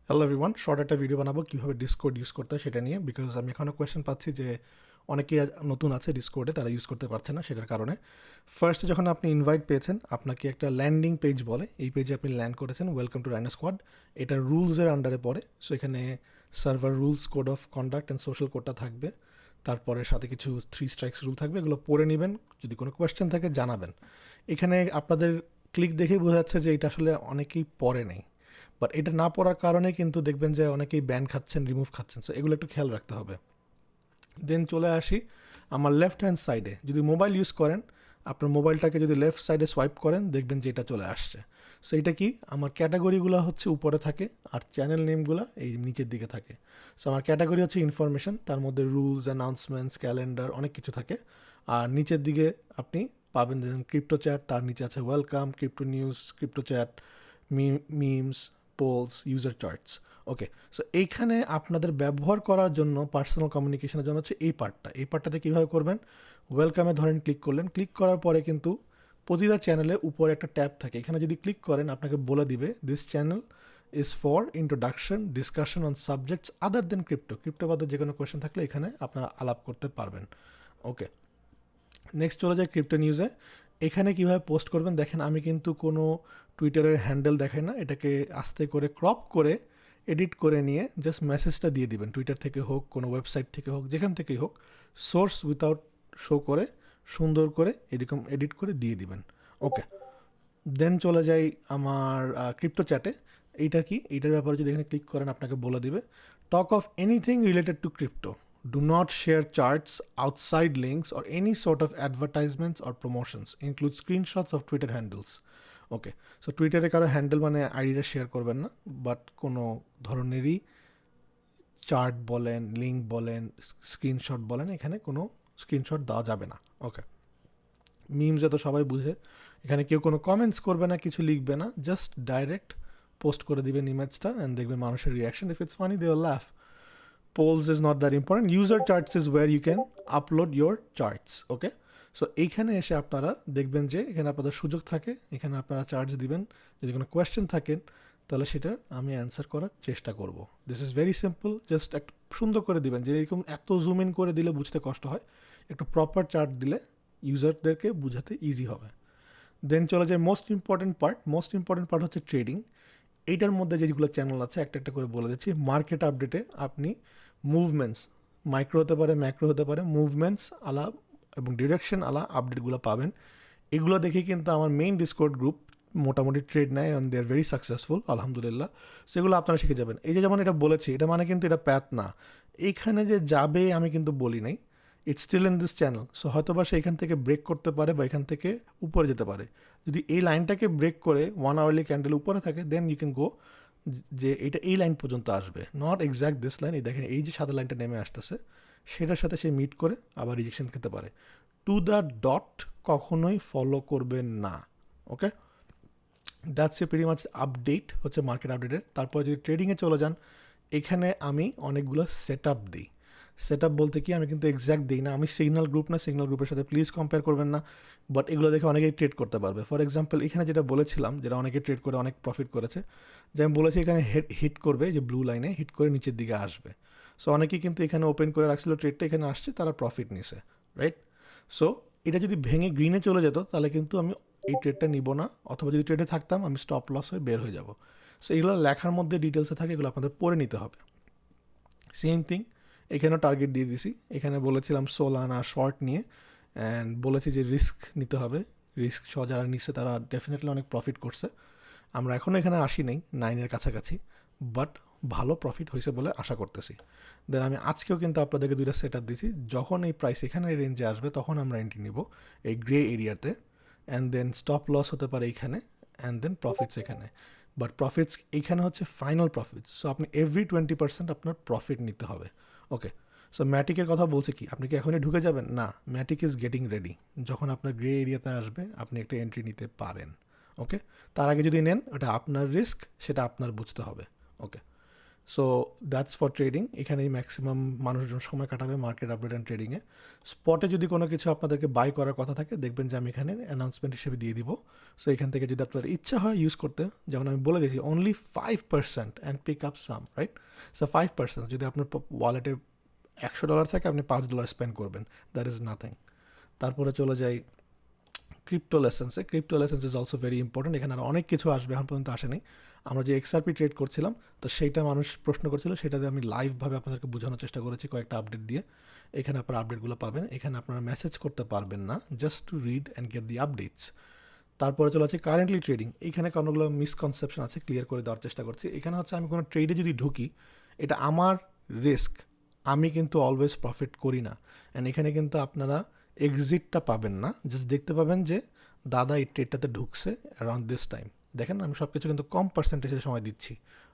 Hello everyone, short একটা video বানাবো কীভাবে ডিসকোড ইউজ করতে হয় সেটা নিয়ে, বিকজ আমি এখনও কোয়েশ্চেন পাচ্ছি যে অনেকেই নতুন আছে ডিসকোডে, তারা ইউজ করতে পারছে না সেটার কারণে। ফার্স্টে যখন আপনি ইনভাইট পেয়েছেন, আপনাকে একটা ল্যান্ডিং পেজ বলে, এই পেজে আপনি ল্যান্ড করেছেন, ওয়েলকাম টু রাইনো স্কোয়াড। এটা রুলসের আন্ডারে পড়ে। সো এখানে server rules, code of conduct and social কোডটা থাকবে, তারপরে সাথে কিছু 3 স্ট্রাইকস রুল থাকবে, এগুলো পড়ে নেবেন। যদি কোনো কোয়েশ্চেন থাকে জানাবেন। এখানে আপনাদের ক্লিক দেখেই বোঝা যাচ্ছে যে এটা আসলে অনেকেই পড়ে নেই, বাট এটা না পড়ার কারণে কিন্তু দেখবেন যে অনেকেই ব্যান খাচ্ছেন, রিমুভ খাচ্ছেন। সো এগুলো একটু খেয়াল রাখতে হবে। দেন চলে আসি আমার লেফট হ্যান্ড সাইডে। যদি মোবাইল ইউজ করেন, আপনার মোবাইলটাকে যদি লেফট সাইডে সোয়াইপ করেন, দেখবেন যে এটা চলে আসছে। সো এটা কি, আমার ক্যাটাগরিগুলো হচ্ছে উপরে থাকে আর চ্যানেল নেমগুলো এই নিচের দিকে থাকে। সো আমার ক্যাটাগরি হচ্ছে ইনফরমেশন, তার মধ্যে রুলস, অ্যানাউন্সমেন্টস, ক্যালেন্ডার, অনেক কিছু থাকে। আর নিচের দিকে আপনি পাবেন যেমন ক্রিপ্টো চ্যাট, তার নিচে আছে welcome, crypto news, crypto chat, memes, polls, user charts. Okay, so এইখানে আপনাদের ব্যবহার করার জন্য পার্সোনাল কমিউনিকেশনের জন্য হচ্ছে এই পার্টটাতে কীভাবে করবেন। ওয়েলকামে ধরেন ক্লিক করলেন, ক্লিক করার পরে কিন্তু প্রতিটা চ্যানেলে উপরে একটা ট্যাব থাকে। এখানে যদি ক্লিক করেন, আপনাকে বলে দিবে this channel is for introduction discussion on subjects other than crypto বাদে যে কোনো কোয়েশ্চেন থাকলে এখানে আপনারা আলাপ করতে পারবেন। ওকে, নেক্সট চলে যায় ক্রিপ্টো নিউজে। এখানে কীভাবে পোস্ট করবেন দেখেন, আমি কিন্তু কোনো টুইটারের হ্যান্ডেল দেখাই না, এটাকে আস্তে করে ক্রপ করে এডিট করে নিয়ে জাস্ট মেসেজটা দিয়ে দিবেন। টুইটার থেকে হোক, কোনো ওয়েবসাইট থেকে হোক, যেখান থেকেই হোক, সোর্স উইথাউট শো করে সুন্দর করে এরকম এডিট করে দিয়ে দিবেন। ওকে, দেন চলে যাই আমার ক্রিপ্টো চ্যাটে। এইটা কি, এইটার ব্যাপারে যদি এখানে ক্লিক করেন, আপনাকে বলে দিবে talk of anything related to crypto, do not share charts, outside links or any sort of advertisements or promotions, include screenshots of Twitter handles. Okay, so টুইটারে কারো হ্যান্ডেল মানে আইডিটা শেয়ার করবেন না, বাট কোনো ধরনেরই চার্ট বলেন, লিঙ্ক বলেন, স্ক্রিনশট বলেন, এখানে কোনো স্ক্রিনশট দেওয়া যাবে না। ওকে, মিমসে তো সবাই বুঝে, এখানে কেউ কোনো কমেন্টস করবে না, কিছু লিখবে না, জাস্ট ডাইরেক্ট পোস্ট করে দিবেন ইমেজটা অ্যান্ড দেখবেন মানুষের reaction. If it's funny they will laugh. Polls is not that important. User charts is where you can upload your charts. Okay, so এইখানে এসে আপনারা দেখবেন যে এখানে আপনাদের সুযোগ থাকে, এখানে আপনারা চার্টস দিবেন। যদি কোনো কোয়েশ্চেন থাকেন তাহলে সেটা আমি অ্যান্সার করার চেষ্টা করব। This is very simple, just একটু সুন্দর করে দিবেন, যে এরকম এত জুম ইন করে দিলে বুঝতে কষ্ট হয়, একটু প্রপার চার্ট দিলে ইউজারদেরকে বোঝাতে ইজি হবে। দেন চলে যায় মোস্ট ইম্পর্টেন্ট পার্ট হচ্ছে ট্রেডিং। এইটার মধ্যে যেগুলো চ্যানেল আছে একটা একটা করে বলে দিচ্ছি। মার্কেট আপডেটে আপনি মুভমেন্টস, মাইক্রো হতে পারে, ম্যাক্রো হতে পারে, মুভমেন্টস আলা এবং ডিরেকশন আলা আপডেটগুলো পাবেন। এগুলো দেখে কিন্তু আমার মেইন ডিসকর্ড গ্রুপ মোটামুটি ট্রেড নেয় and they are very successful, আলহামদুলিল্লাহ। সেগুলো আপনারা শিখে যাবেন। এই যে যেমন এটা বলেছি, এটা মানে কিন্তু এটা প্যাথ না, এইখানে যে যাবে আমি কিন্তু বলি নাই, it's still in this channel. So হয়তো বা সে এখান থেকে ব্রেক করতে পারে বা এখান থেকে উপরে যেতে পারে। যদি এই লাইনটাকে ব্রেক করে 1 আওয়ারলি ক্যান্ডেল উপরে থাকে, দেন ইউ ক্যান গো যে এটা এই লাইন পর্যন্ত আসবে, নট এক্স্যাক্ট দিস লাইন। এই দেখেন, এই যে সাদা লাইনটা নেমে আসতেছে, সেটার সাথে সে মিট করে আবার রিজেকশন খেতে পারে। টু দ্য ডট কখনোই ফলো করবেন না। Okay, that's a pretty much update হচ্ছে মার্কেট আপডেটের। তারপরে যদি ট্রেডিংয়ে চলে যান, এখানে আমি অনেকগুলো সেট আপ দিই। সেট আপ বলতে কি, আমি কিন্তু এক্স্যাক্ট দিই না, আমি সিগন্যাল গ্রুপ না, সিগন্যাল গ্রুপের সাথে প্লিজ কম্পেয়ার করবেন না, বাট এগুলো দেখে অনেকেই ট্রেড করতে পারবে। ফর এক্সাম্পল, এখানে যেটা বলেছিলাম, যেটা অনেকে ট্রেড করে অনেক প্রফিট করেছে, যে আমি বলেছি এখানে হিট করবে, যে ব্লু লাইনে হিট করে নিচের দিকে আসবে। সো অনেকেই কিন্তু এখানে ওপেন করে রাখছিল, ট্রেডটা এখানে আসছে, তারা প্রফিট নিছে, রাইট? সো এটা যদি ভেঙে গ্রিনে চলে যেত, তাহলে কিন্তু আমি এই ট্রেডটা নিব না, অথবা যদি ট্রেডে থাকতাম আমি স্টপ লস হয়ে বের হয়ে যাব। সো এগুলো লেখার মধ্যে ডিটেলসে থাকে, এগুলো আপনাদের পড়ে নিতে হবে। সেম থিং এখানেও টার্গেট দিয়ে দিছি। এখানে বলেছিলাম সোলানা শর্ট নিয়ে, অ্যান্ড বলেছি যে রিস্ক নিতে হবে। রিস্ক সহ যারা নিচ্ছে তারা ডেফিনেটলি অনেক প্রফিট করছে। আমরা এখনও এখানে আসি নাই 9-এর কাছাকাছি, বাট ভালো প্রফিট হয়েছে বলে আশা করতেছি। দেন আমি আজকেও কিন্তু আপনাদেরকে 2টা সেট আপ দিয়েছি, যখন এই প্রাইস এখানে রেঞ্জে আসবে তখন আমরা এন্ট্রি নিব এই গ্রে এরিয়াতে, অ্যান্ড দেন স্টপ লস হতে পারে এইখানে, অ্যান্ড দেন প্রফিটস এখানে। বাট প্রফিটস এইখানে হচ্ছে ফাইনাল প্রফিটস। সো আপনি এভরি 20% আপনার প্রফিট নিতে হবে। ওকে, সো ম্যাটিকের কথা বলছে কি, আপনি কি এখনই ঢুকে যাবেন? না, ম্যাটিক ইজ গেটিং রেডি। যখন আপনার গ্রে এরিয়াতে আসবে আপনি একটা এন্ট্রি নিতে পারেন। ওকে, তার আগে যদি নেন, ওটা আপনার রিস্ক, সেটা আপনার বুঝতে হবে। ওকে, সো দ্যাটস ফর ট্রেডিং। এখানেই ম্যাক্সিমাম মানুষজন সময় কাটাবে মার্কেট আপডেট অ্যান্ড ট্রেডিংয়ে। স্পটে যদি কোনো কিছু আপনাদেরকে বাই করার কথা থাকে, দেখবেন যে আমি এখানে অ্যানাউন্সমেন্ট হিসেবে দিয়ে দিব। সো এখান থেকে যদি আপনার ইচ্ছা হয় ইউজ করতে, যেমন আমি বলে দিয়েছি only 5% and pick up some, right? So 5% যদি আপনার ওয়ালেটে $100 থাকে, আপনি $5 স্পেন্ড করবেন, দ্যাট ইজ নাথিং। তারপরে চলে যাই ক্রিপ্টো লেসেন্সে। Crypto lessons is also very important. এখানে আরও অনেক কিছু আসবে, এখন পর্যন্ত আসেনি। আমরা যে XRP ট্রেড করছিলাম, তো সেইটা মানুষ প্রশ্ন করছিল, সেটাতে আমি লাইভভাবে আপনাদেরকে বোঝানোর চেষ্টা করেছি কয়েকটা আপডেট দিয়ে। এখানে আপনারা আপডেটগুলো পাবেন। এখানে আপনারা মেসেজ করতে পারবেন না, just to read and get the updates. তারপরে চলে আছে কারেন্টলি ট্রেডিং। এখানে কোনোগুলো মিসকনসেপশন আছে, ক্লিয়ার করে দেওয়ার চেষ্টা করছি। এখানে হচ্ছে আমি কোনো ট্রেডে যদি ঢুকি, এটা আমার রিস্ক, আমি কিন্তু অলওয়েজ প্রফিট করি না। অ্যান্ড এখানে কিন্তু আপনারা এক্সিটটা পাবেন না, জাস্ট দেখতে পাবেন যে দাদা এই ট্রেডটাতে ঢুকছে অ্যারাউন্ড দিস টাইম। দেখেন আমি সব কিছু কিন্তু কম পার্সেন্টেজের সময় দিচ্ছি,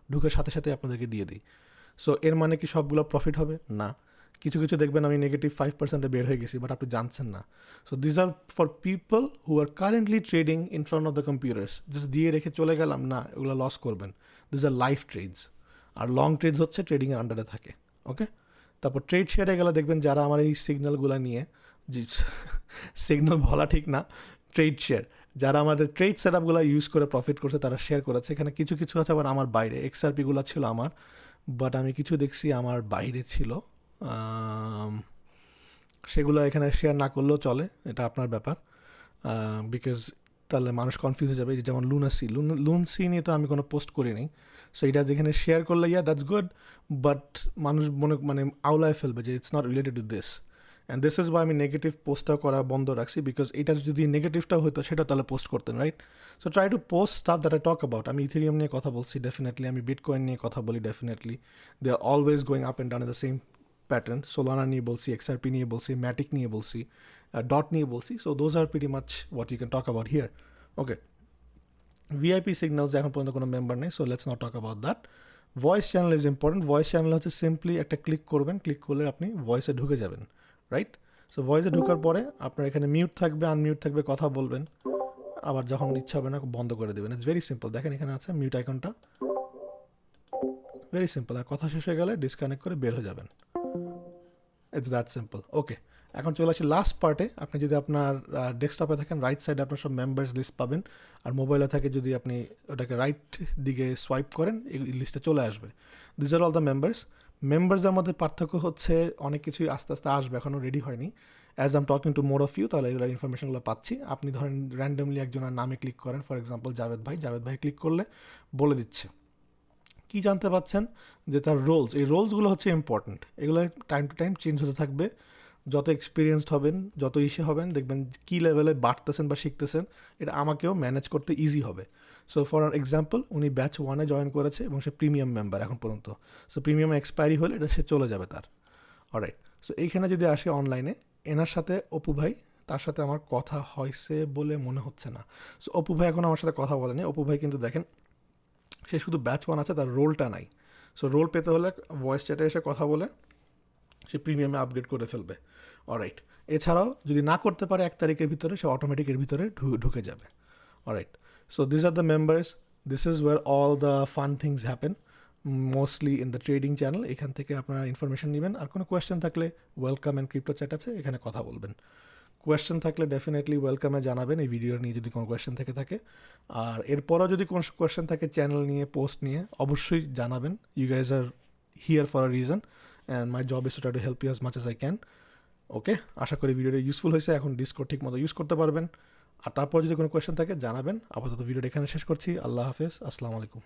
ঢুকের সাথে সাথে আপনাদেরকে দিয়ে দিই। সো এর মানে কি সবগুলো প্রফিট হবে? না, কিছু কিছু দেখবেন আমি -5%-এ বের হয়ে গেছি, বাট আপনি জানছেন না। So this are for people who are currently trading in front of the computers. Just দিয়ে রেখে চলে গেলাম না, এগুলো লস করবেন। This are live trades. আর লং ট্রেডস হচ্ছে ট্রেডিংয়ের আন্ডারে থাকে। ওকে, তারপর ট্রেড শেয়ারে গেলে দেখবেন যারা আমার এই সিগন্যালগুলো নিয়ে, যে সিগন্যাল বলা ঠিক না, ট্রেড শেয়ার, যারা আমাদের ট্রেড সেট আপগুলো ইউজ করে প্রফিট করছে, তারা শেয়ার করেছে। এখানে কিছু কিছু আছে আবার আমার বাইরে, XRPগুলো ছিল আমার, বাট আমি কিছু দেখছি আমার বাইরে ছিল, সেগুলো এখানে শেয়ার না করলেও চলে, এটা আপনার ব্যাপার। বিকজ তাহলে মানুষ কনফিউজ হয়ে যাবে। যেমন লুনসি নিয়ে তো আমি কোনো পোস্ট করিনি, সো এটা যেখানে শেয়ার করলে দ্যাটস গুড, বাট মানুষ মানে আওলায় ফেলবে যে it's not related to this. And this is Y আমি নেগেটিভ পোস্টটা করা বন্ধ রাখছি, বিকজ এটা যদি নেগেটিভটাও হতো সেটা তাহলে পোস্ট করতেন, right? So try to post stuff that I talk about. আমি ইথেরিয়াম নিয়ে কথা বলছি ডেফিনেটলি, আমি বিটকয়েন নিয়ে কথা বলি definitely. They are always going up and down in the same pattern. Solana নিয়ে বলছি, XRP নিয়ে বলছি, ম্যাটিক নিয়ে বলছি, ডট নিয়ে বলছি। So those are pretty much what you can talk about here. Okay, VIP signals এখন পর্যন্ত কোনো মেম্বার নেই, so let's not talk about that. Voice channel is important. Voice channel হচ্ছে সিম্পলি একটা ক্লিক করবেন, ক্লিক করলে আপনি ভয়েসে ঢুকে যাবেন, রাইট? সো ভয়েসে ঢোকার পরে আপনার এখানে মিউট থাকবে, আনমিউট থাকবে, কথা বলবেন, আবার যখন ইচ্ছা হবে না বন্ধ করে দেবেন। It's very simple. দেখেন এখানে আছে মিউট আইকনটা, ভেরি সিম্পল। আর কথা শেষ হয়ে গেলে ডিসকানেক্ট করে বের হয়ে যাবেন। It's that simple. ওকে, এখন চলে আসি লাস্ট পার্টে। আপনি যদি আপনার ডেস্কটপে থাকেন, রাইট সাইডে আপনার সব মেম্বার্স লিস্ট পাবেন, আর মোবাইলে থাকে যদি আপনি ওটাকে রাইট দিকে সোয়াইপ করেন, এই লিস্টে চলে আসবে। দিস আর অল দ্য মেম্বার্সদের মধ্যে পার্থক্য হচ্ছে অনেক কিছুই আস্তে আস্তে আসবে, এখনও রেডি হয়নি। As am talking to more of you, তাহলে এগুলো ইনফরমেশনগুলো পাচ্ছি। আপনি ধরেন র্যান্ডমলি একজনের নামে ক্লিক করেন, ফর এক্সাম্পল জাভেদ ভাই ক্লিক করলে বলে দিচ্ছে কী জানতে পাচ্ছেন, যে তার রোলস, এই রোলসগুলো হচ্ছে ইম্পর্ট্যান্ট। এগুলো টাইম টু টাইম চেঞ্জ হতে থাকবে। যত এক্সপিরিয়েন্সড হবেন, যত হবেন, দেখবেন কী লেভেলে বাড়তেছেন বা শিখতেছেন, এটা আমাকেও ম্যানেজ করতে ইজি হবে। সো ফর এক্সাম্পল, উনি ব্যাচ 1-এ জয়েন করেছে এবং সে প্রিমিয়াম মেম্বার এখন পর্যন্ত। সো প্রিমিয়াম এক্সপায়ারি হলে এটা সে চলে যাবে তার। অলরাইট, সো এইখানে যদি আসে অনলাইনে, এনার সাথে অপু ভাই, তার সাথে আমার কথা হয়েছে বলে মনে হচ্ছে না। সো অপু ভাই এখন আমার সাথে কথা বলেনি। অপু ভাই কিন্তু দেখেন সে শুধু ব্যাচ 1 আছে, তার রোলটা নাই। সো রোল পেতে হলে ভয়েস চ্যাটে এসে কথা বলে সে প্রিমিয়ামে আপগ্রেড করে ফেলবে। অলরাইট, এছাড়াও যদি না করতে পারে 1 তারিখের ভিতরে, সে অটোমেটিকের ভিতরে ঢুকে যাবে। Alright, so this are the members, this is where all the fun things happen mostly in the trading channel. এখান থেকে আপনারা ইনফরমেশন নেবেন। আর কোনো কোয়েশ্চেন থাকলে ওয়েলকাম অ্যান্ড ক্রিপ্টো চ্যাট আছে, এখানে কথা বলবেন। কোয়েশ্চেন থাকলে ডেফিনেটলি ওয়েলকামে জানাবেন এই ভিডিও নিয়ে, যদি কোনো কোয়েশ্চেন থেকে থাকে। আর এরপরও যদি কোনো কোয়েশ্চেন থাকে চ্যানেল নিয়ে, পোস্ট নিয়ে, অবশ্যই জানাবেন। You guys are here for a reason, and my job is to try to help you as much as I can. Okay, আশা করি ভিডিওটা ইউজফুল হয়েছে। এখন ডিসকর্ড ঠিক মতো ইউজ করতে পারবেন। আর তারপর যদি কোনো কোয়েশ্চেন থাকে জানাবেন। আপাতত ভিডিওটা এখানে শেষ করছি। আল্লাহ হাফেজ, আসসালামু আলাইকুম।